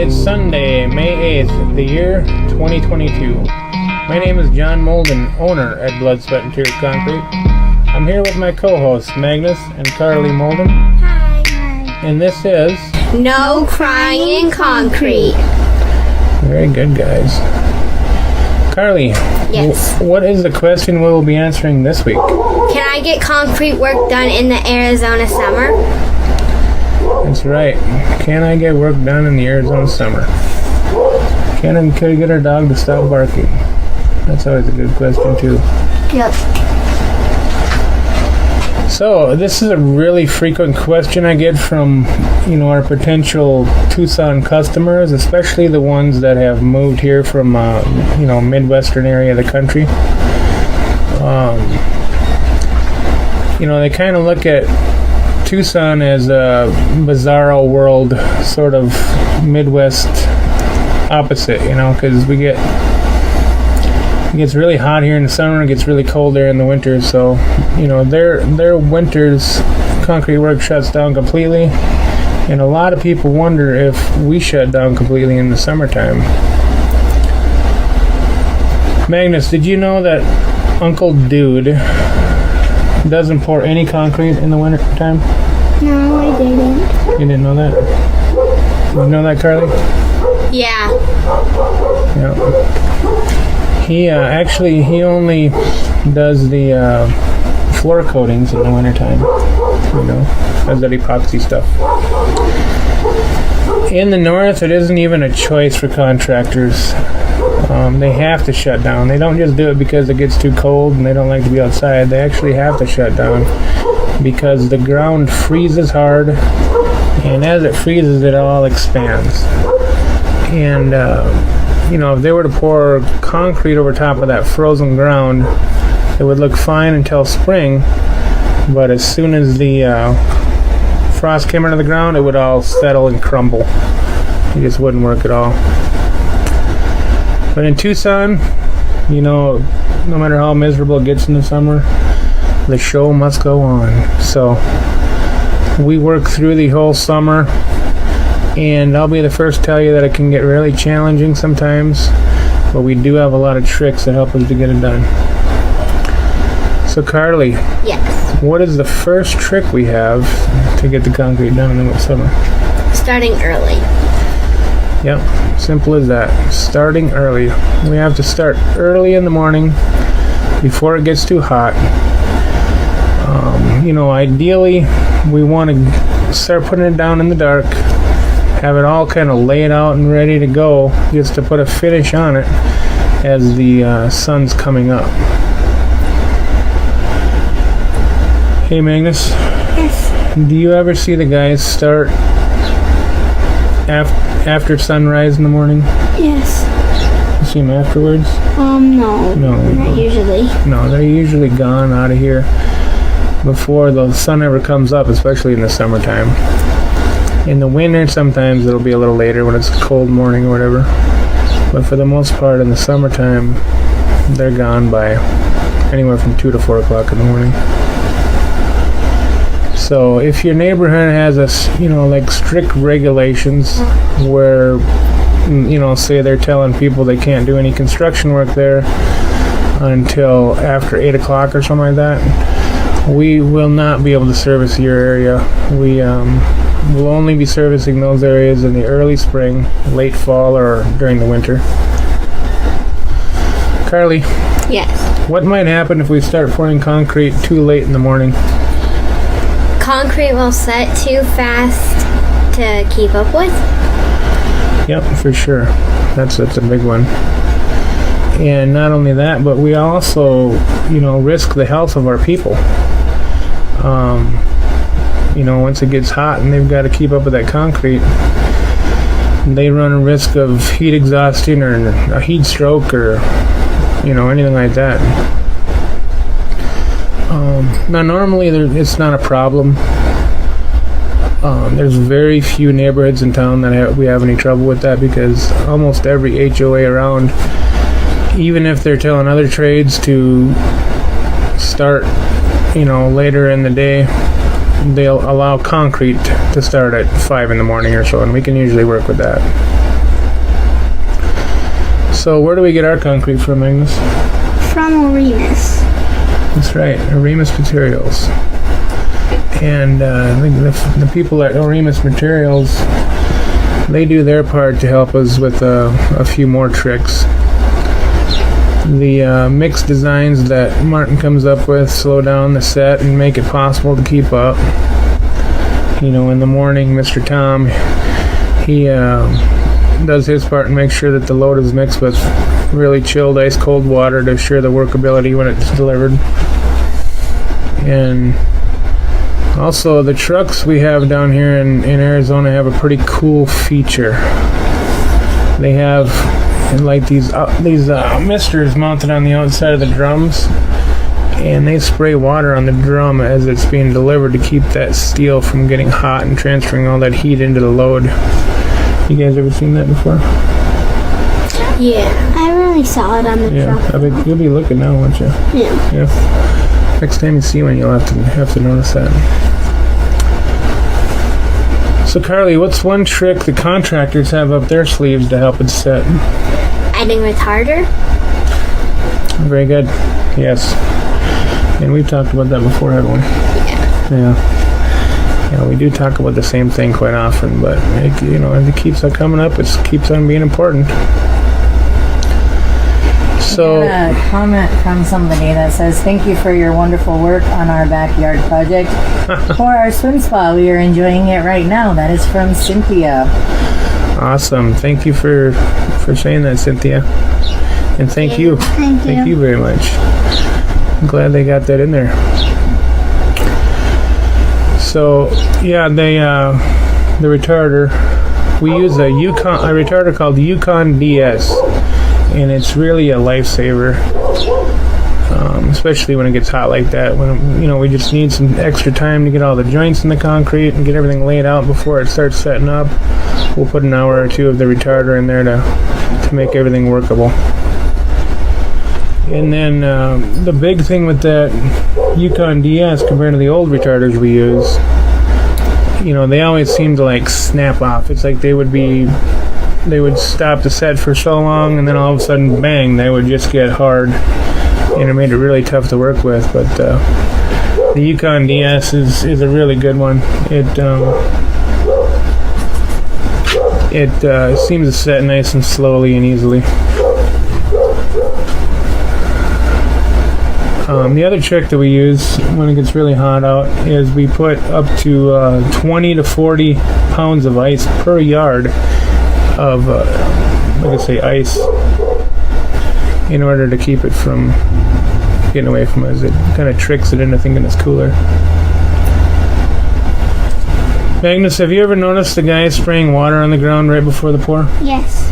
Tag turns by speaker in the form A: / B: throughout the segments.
A: It's Sunday, May 8th, the year 2022. My name is John Molden, owner at Blood, Sweat, and Tears Concrete. I'm here with my co-hosts, Magnus and Carlie Molden.
B: Hi.
A: And this is...
B: No Crying in Concrete.
A: Very good, guys. Carlie,
B: Yes.
A: What is the question we will be answering this week?
B: Can I get concrete work done in the Arizona summer?
A: That's right. Can I get work done in the Arizona summer? Can I get our dog to stop barking? That's always a good question, too.
B: Yep.
A: So, this is a really frequent question I get from, our potential Tucson customers, especially the ones that have moved here from, Midwestern area of the country. They kind of look at Tucson as a bizarro world, sort of Midwest opposite, because it gets really hot here in the summer, it gets really cold there in the winter, so, their winters, concrete work shuts down completely, and a lot of people wonder if we shut down completely in the summertime. Magnus, did you know that Uncle Dude doesn't pour any concrete in the winter time?
C: No, I didn't.
A: You didn't know that? You know that, Carlie?
B: Yeah.
A: Yeah. He only does the floor coatings in the wintertime. Does that epoxy stuff. In the north, it isn't even a choice for contractors. They have to shut down. They don't just do it because it gets too cold and they don't like to be outside. They actually have to shut down because the ground freezes hard, and as it freezes, it all expands. And, if they were to pour concrete over top of that frozen ground, it would look fine until spring, but as soon as the frost came into the ground, it would all settle and crumble. It just wouldn't work at all. But in Tucson, no matter how miserable it gets in the summer, the show must go on. So we work through the whole summer, and I'll be the first to tell you that it can get really challenging sometimes, but we do have a lot of tricks that help us to get it done. So Carlie,
B: Yes.
A: what is the first trick we have to get the concrete done in the summer?
B: Starting early.
A: Yep, simple as that. Starting early. We have to start early in the morning before it gets too hot. Ideally, we want to start putting it down in the dark, have it all kind of laid out and ready to go, just to put a finish on it as the sun's coming up. Hey Magnus,
C: Yes.
A: do you ever see the guys start after sunrise in the morning?
C: Yes.
A: You see them afterwards?
C: No.
A: No.
C: Not usually.
A: No, they're usually gone out of here before the sun ever comes up, especially in the summertime. In the winter, sometimes it'll be a little later when it's a cold morning or whatever. But for the most part, in the summertime, they're gone by anywhere from 2 to 4 o'clock in the morning. So if your neighborhood has strict regulations where, say they're telling people they can't do any construction work there until after 8 o'clock or something like that, we will not be able to service your area. We will only be servicing those areas in the early spring, late fall, or during the winter. Carlie,
B: Yes.
A: what might happen if we start pouring concrete too late in the morning?
B: Concrete will set too fast to keep up with.
A: Yep, for sure. That's a big one. And not only that, but we also, risk the health of our people. Once it gets hot and they've got to keep up with that concrete, they run a risk of heat exhaustion or a heat stroke or, anything like that. Now, normally it's not a problem. There's very few neighborhoods in town that we have any trouble with that because almost every HOA around, even if they're telling other trades to start, later in the day, they'll allow concrete to start at 5 in the morning or so, and we can usually work with that. So where do we get our concrete from, Magnus?
C: From Remus.
A: That's right, Remus Materials. And I think the people at Remus Materials, they do their part to help us with a few more tricks. The mixed designs that Martin comes up with slow down the set and make it possible to keep up. In the morning, Mr. Tom, he does his part and makes sure that the load is mixed with really chilled ice cold water to assure the workability when it's delivered. And also the trucks we have down here in Arizona have a pretty cool feature. They have like these misters mounted on the outside of the drums, and they spray water on the drum as it's being delivered to keep that steel from getting hot and transferring all that heat into the load. You guys ever seen that before?
B: Yeah.
C: I really saw it on the truck.
A: I bet you'll be looking now, won't you?
C: Yeah.
A: Yeah. Next time you see one, you'll have to notice that. So, Carlie, what's one trick the contractors have up their sleeves to help it set?
B: Adding retarder.
A: Very good. Yes. And we've talked about that before, haven't we? Yeah, we do talk about the same thing quite often, but as it keeps on coming up, it keeps on being important. So,
D: I got a comment from somebody that says, "Thank you for your wonderful work on our backyard project. For our swim spa, we are enjoying it right now." That is from Cynthia.
A: awesome. Thank you for saying that, Cynthia. And thank you. Thank you very much. I'm glad they got that in there. So, yeah, the retarder, we use a retarder called Yukon DS, and it's really a lifesaver, especially when it gets hot like that. When we just need some extra time to get all the joints in the concrete and get everything laid out before it starts setting up. We'll put an hour or two of the retarder in there to make everything workable. And then the big thing with that Yukon DS compared to the old retarders we use, they always seem to snap off. It's like they would stop the set for so long, and then all of a sudden, bang, they would just get hard, and it made it really tough to work with. But the Yukon DS is a really good one. It seems to set nice and slowly and easily. The other trick that we use when it gets really hot out is we put up to 20 to 40 pounds of ice per yard of, ice in order to keep it from getting away from us. It kind of tricks it into thinking it's cooler. Magnus, have you ever noticed the guys spraying water on the ground right before the pour?
C: Yes.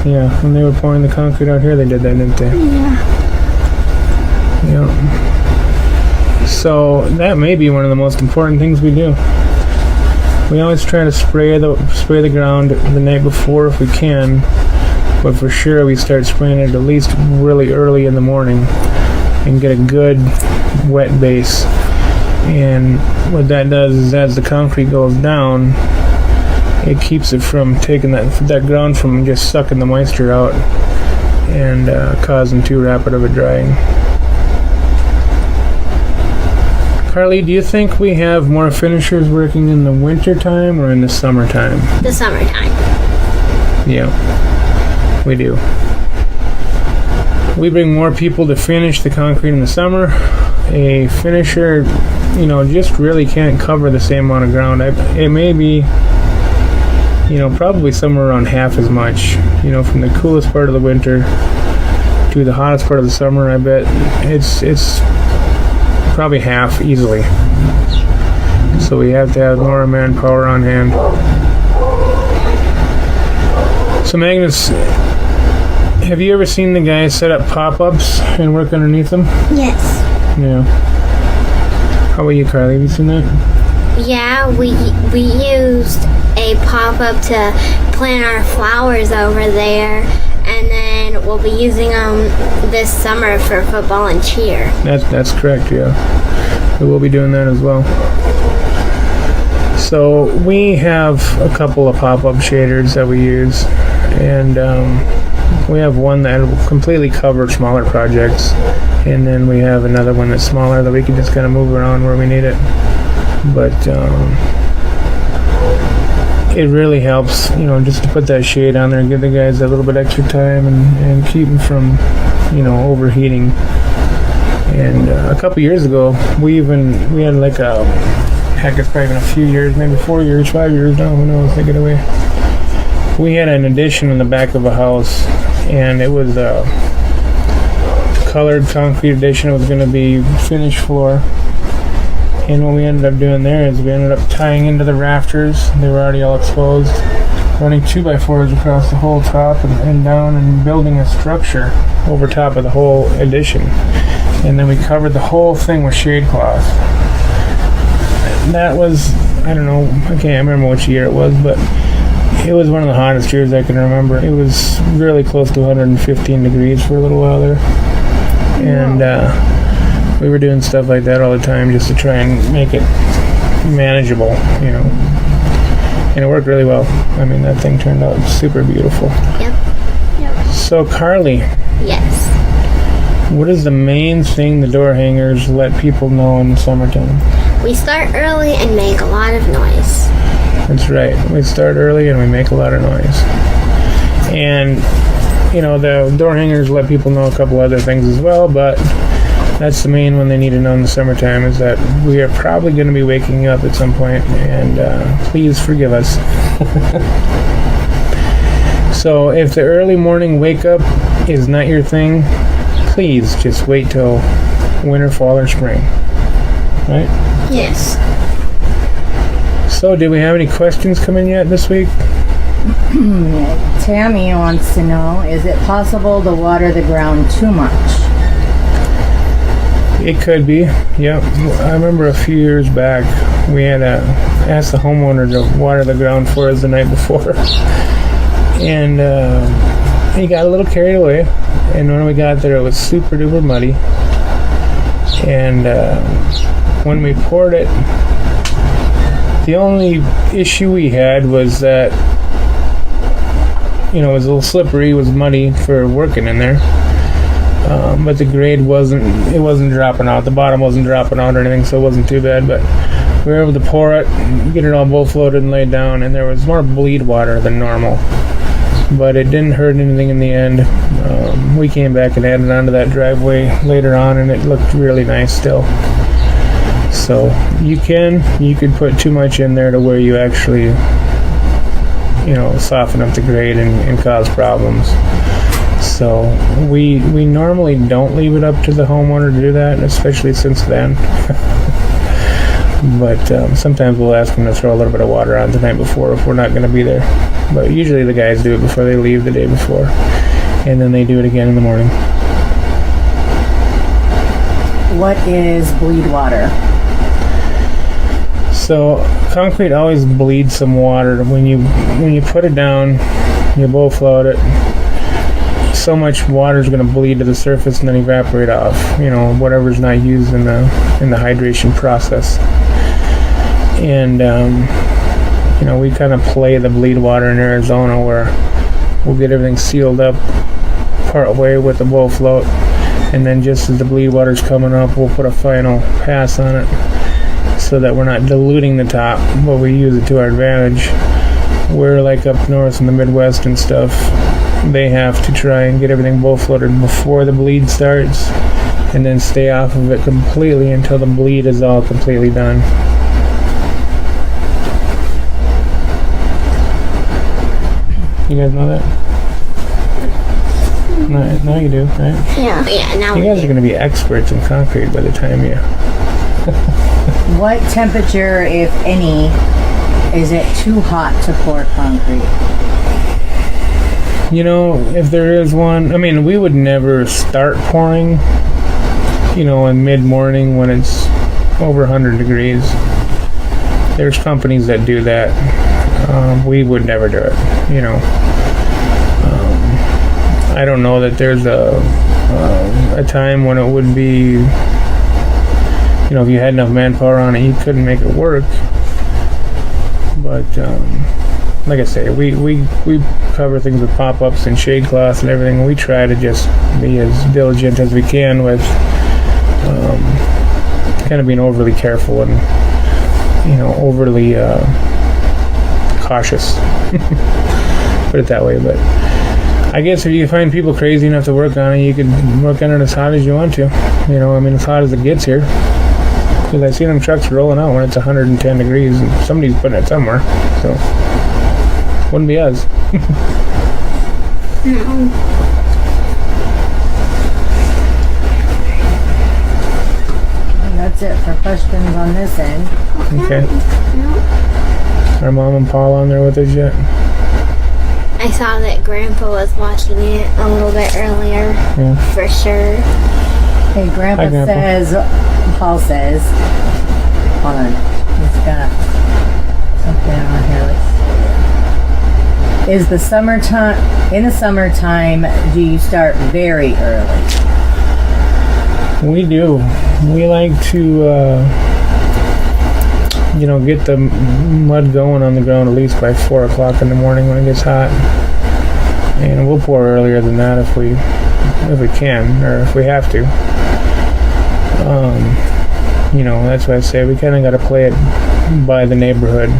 A: Yeah, when they were pouring the concrete out here, they did that, didn't they?
C: Yeah.
A: Yeah. So that may be one of the most important things we do. We always try to spray the ground the night before if we can, but for sure we start spraying it at least really early in the morning and get a good wet base. And what that does is as the concrete goes down, it keeps it from taking that ground from just sucking the moisture out and causing too rapid of a drying. Carlie, do you think we have more finishers working in the winter time or in the summertime?
B: The summertime.
A: Yeah, we do. We bring more people to finish the concrete in the summer. A finisher, just really can't cover the same amount of ground. It may be, probably somewhere around half as much. From the coolest part of the winter to the hottest part of the summer, I bet it's probably half easily. So we have to have more manpower on hand. So Magnus, have you ever seen the guys set up pop-ups and work underneath them?
C: Yes.
A: Yeah. How about you, Carlie? Have you seen that?
B: Yeah, we used a pop-up to plant our flowers over there, and then we'll be using them this summer for football and cheer.
A: That's correct, yeah. We will be doing that as well. So we have a couple of pop-up shaders that we use, and We have one that will completely cover smaller projects, and then we have another one that's smaller that we can just kind of move around where we need it. But it really helps, just to put that shade on there and give the guys a little bit extra time and keep them from, overheating. And a couple years ago, we had like it's probably been a few years, maybe 4 years, 5 years now, who knows, take it away. We had an addition in the back of a house, and it was a colored concrete addition. It was going to be finished floor. And what we ended up doing there is we ended up tying into the rafters. They were already all exposed, running 2x4s across the whole top and down, and building a structure over top of the whole addition. And then we covered the whole thing with shade cloth. That was, I don't know, I can't remember which year it was, but it was one of the hottest years I can remember. It was really close to 115 degrees for a little while there. And we were doing stuff like that all the time just to try and make it manageable, And it worked really well. I mean, that thing turned out super beautiful.
B: Yep.
A: So, Carlie.
B: Yes.
A: What is the main thing the door hangers let people know in the summertime?
B: We start early and make a lot of noise.
A: That's right. We start early and we make a lot of noise. And, the door hangers let people know a couple other things as well, but that's the main one they need to know in the summertime, is that we are probably going to be waking up at some point, and please forgive us. So if the early morning wake up is not your thing, please just wait till winter, fall, or spring. Right?
B: Yes.
A: So, did we have any questions come in yet this week?
D: Tammy wants to know, is it possible to water the ground too much?
A: It could be, yep. I remember a few years back, we had asked the homeowner to water the ground for us the night before. And he got a little carried away. And when we got there, it was super duper muddy. And when we poured it, the only issue we had was that, it was a little slippery, it was muddy for working in there. But the grade wasn't dropping out. The bottom wasn't dropping out or anything, so it wasn't too bad. But we were able to pour it, get it all bull floated and laid down, and there was more bleed water than normal. But it didn't hurt anything in the end. We came back and added onto that driveway later on, and it looked really nice still. So you could put too much in there to where you actually, soften up the grade and cause problems. So we normally don't leave it up to the homeowner to do that, especially since then. But sometimes we'll ask them to throw a little bit of water on the night before if we're not going to be there. But usually the guys do it before they leave the day before, and then they do it again in the morning.
D: What is bleed water?
A: So concrete always bleeds some water. When you put it down, you bull float it, so much water is going to bleed to the surface and then evaporate off. Whatever's not used in the hydration process. And we kind of play the bleed water in Arizona, where we'll get everything sealed up part way with the bull float, and then just as the bleed water's coming up, we'll put a final pass on it so that we're not diluting the top, but we use it to our advantage. We're like up north in the Midwest and stuff, they have to try and get everything bull floated before the bleed starts, and then stay off of it completely until the bleed is all completely done. You guys know that? Now you do, right?
B: Yeah. Yeah. Now
A: you guys are going to be experts in concrete by the time you.
D: What temperature, if any, is it too hot to pour concrete?
A: If there is one, we would never start pouring, in mid-morning when it's over 100 degrees. There's companies that do that. We would never do it, I don't know that there's a time when it would be, if you had enough manpower on it, you couldn't make it work. But like I say, we cover things with pop-ups and shade cloths and everything. We try to just be as diligent as we can with kind of being overly careful and overly cautious. Put it that way. But I guess if you find people crazy enough to work on it, you can work on it as hot as you want to. As hot as it gets here. Because I see them trucks rolling out when it's 110 degrees, and somebody's putting it somewhere. So wouldn't be us.
C: No.
D: That's it for questions on this end.
A: Okay. Are Mom and Paul on there with us yet?
B: I saw that Grandpa was watching it a little bit earlier, for sure.
D: Hey, Grandpa,
A: Hi, Grandpa.
D: Paul says, hold on, he's got something on here. Let's see. In the summertime, do you start very early?
A: We do. We like to, get the mud going on the ground at least by 4 o'clock in the morning when it gets hot. And we'll pour earlier than that if we can, or if we have to. That's why I say we kind of got to play it by the neighborhood.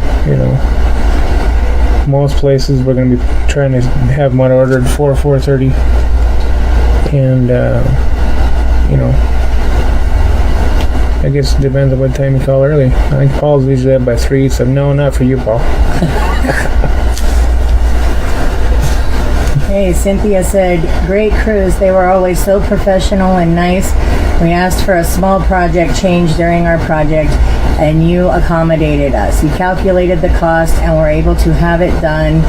A: Most places we're going to be trying to have mud ordered 4:30, and I guess it depends on what time you call early. I think Paul's usually up by 3, so no, not for you, Paul.
D: Hey, Cynthia said, great crews. They were always so professional and nice. We asked for a small project change during our project, and you accommodated us. You calculated the cost and were able to have it done.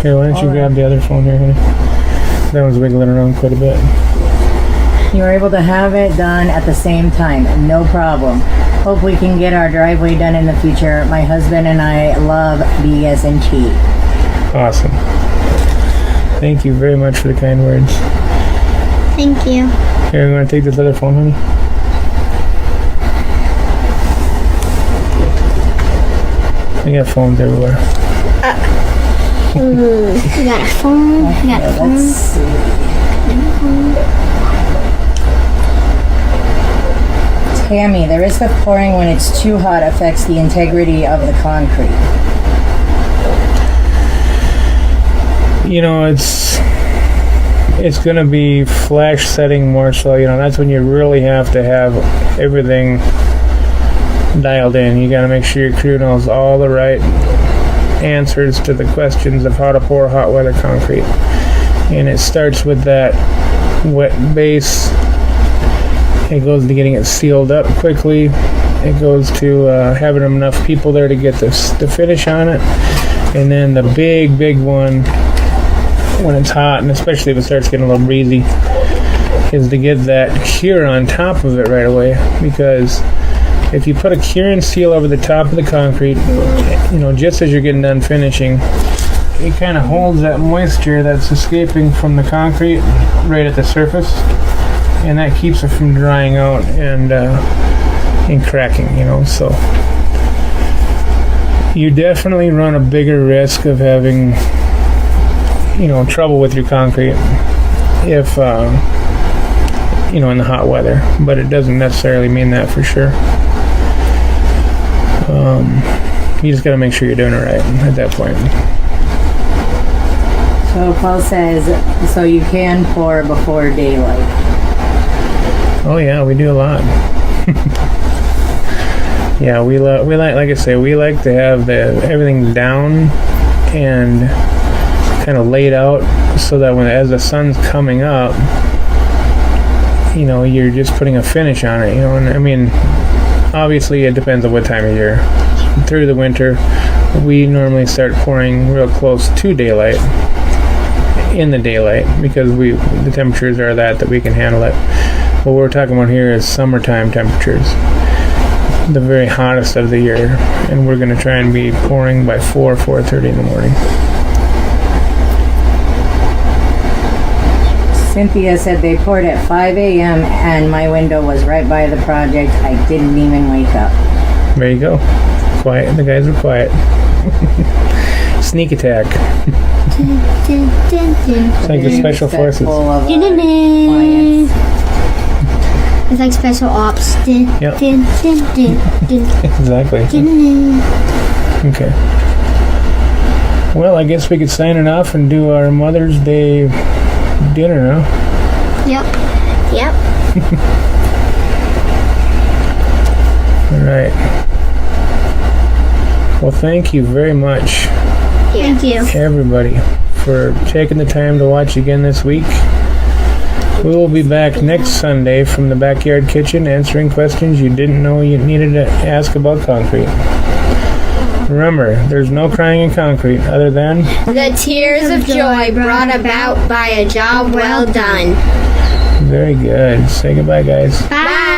A: Here, why don't you grab the other phone here, honey? That one's wiggling around quite a bit.
D: You were able to have it done at the same time. No problem. Hope we can get our driveway done in the future. My husband and I love B as in T.
A: Awesome. Thank you very much for the kind words.
C: Thank you.
A: Here, you want to take this other phone, honey? I got phones everywhere.
C: We got a phone. We got a phone.
D: Let's see. Tammy, the risk of pouring when it's too hot affects the integrity of the concrete.
A: It's going to be flash setting more so. That's when you really have to have everything dialed in. You got to make sure your crew knows all the right answers to the questions of how to pour hot weather concrete. And it starts with that wet base. It goes to getting it sealed up quickly. It goes to having enough people there to get the finish on it. And then the big one, when it's hot, and especially if it starts getting a little breezy, is to get that cure on top of it right away. Because if you put a cure and seal over the top of the concrete, just as you're getting done finishing, it kind of holds that moisture that's escaping from the concrete right at the surface. And that keeps it from drying out and cracking, So you definitely run a bigger risk of having, trouble with your concrete if, in the hot weather. But it doesn't necessarily mean that for sure. You just got to make sure you're doing it right at that point.
D: So Paul says, so you can pour before daylight.
A: Oh yeah, we do a lot. Yeah, we like I say, we like to have everything down and kind of laid out so that as the sun's coming up, you're just putting a finish on it. And obviously it depends on what time of year. Through the winter, we normally start pouring real close to daylight. In the daylight, because the temperatures are that we can handle it. What we're talking about here is summertime temperatures, the very hottest of the year, and we're going to try and be pouring by 4:30 in the morning.
D: Cynthia said they poured at 5 a.m. and my window was right by the project. I didn't even wake up.
A: There you go. quiet. The guys were quiet. Sneak attack. It's like the special forces.
D: Respectful of our
C: Dun-dun-dun.
D: clients.
C: It's like special ops. Dun,
A: Yep.
C: dun, dun, dun, dun,
A: Exactly.
C: dun.
A: Okay. Well, I guess we could sign it off and do our Mother's Day dinner, huh?
C: Yep.
B: Yep.
A: All right. Well, thank you very much,
C: Thank you.
A: everybody, for taking the time to watch again this week. We will be back next Sunday from the Backyard Kitchen answering questions you didn't know you needed to ask about concrete. Remember, there's no crying in concrete other than
B: The tears of joy brought about by a job well done.
A: very good. Say goodbye, guys.
B: Bye.